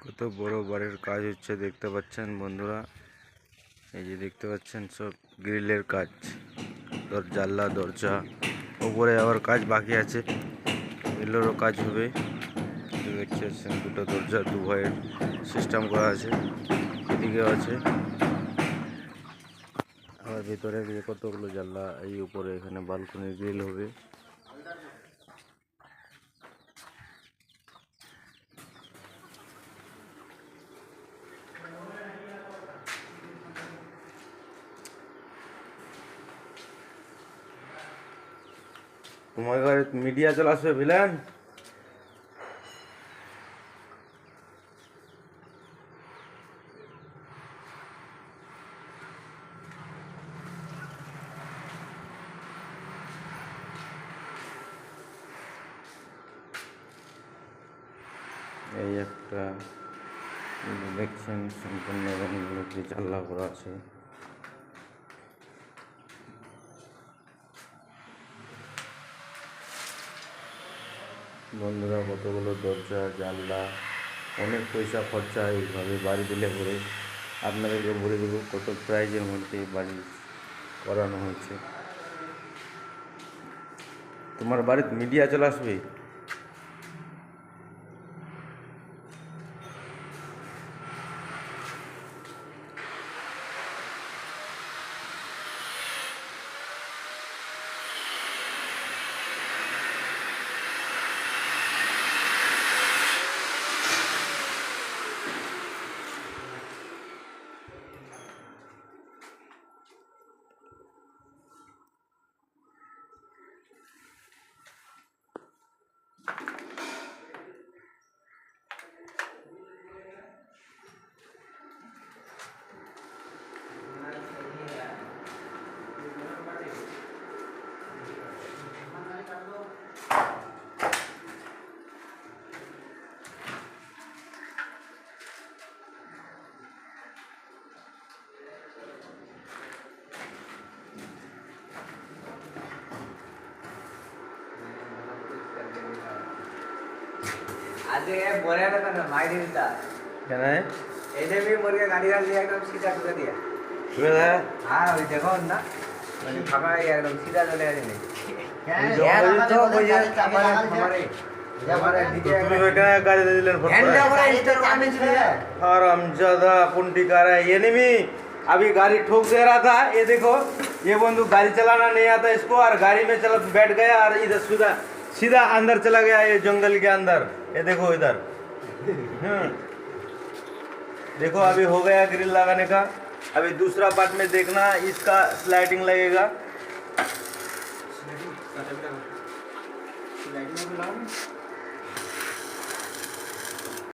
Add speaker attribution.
Speaker 1: কত বড় বাড়ির কাজ হচ্ছে দেখতে পাচ্ছেন বন্ধুরা। এই যে দেখতে পাচ্ছেন সব গ্রিলের কাজ, জানলা দরজা, উপরে আবার কাজ বাকি আছে, গ্রিলেরও কাজ হবে। দেখতে পাচ্ছেন দুটো দরজা দু ভাইয়ের সিস্টেম করা আছে, এদিকেও আছে, আবার ভিতরে কতগুলো জানলা, এই উপরে এখানে বালকনির গ্রিল হবে। তোমার ঘরে মিডিয়া চলে আসবে বুঝলেন। এই একটা দেখছেন সম্পূর্ণ রঙগুলো কি জানলা করা আছে। বন্ধুরা কতগুলো দরজা জানলা, অনেক পয়সা খরচা এইভাবে বাড়ি দিলে পরে। আপনাদেরকে বলে দেবো কত প্রাইজের মধ্যে বাড়ি করানো হয়েছে। তোমার বাড়িতে মিডিয়া চলে আসবে।
Speaker 2: आज ये बोले ना तो मार देता
Speaker 1: क्या है
Speaker 2: ऐसे भी मुर्गे गाड़ी का लिया एकदम सीधा कर दिया।
Speaker 1: है
Speaker 2: हाँ अभी देखो ना मैंने भागा एकदम सीधा चले आए नहीं
Speaker 1: यार
Speaker 2: तो मुझे हमारे
Speaker 1: তুমি ওখানে গাড়ি দিলেন ফটো हरामजादा पुंडी कर रहा है ये नहीं। अभी गाड़ी ठोक दे रहा था, ये देखो ये बंदू गाड़ी चलाना नहीं आता इसको, और गाड़ी में चला बैठ गया और इधर सीधा सीधा अंदर चला गया ये जंगल के अंदर। ये देखो इधर देखो अभी हो गया ग्रिल लगाने का। अभी दूसरा पार्ट में देखना इसका स्लाइडिंग लगेगा।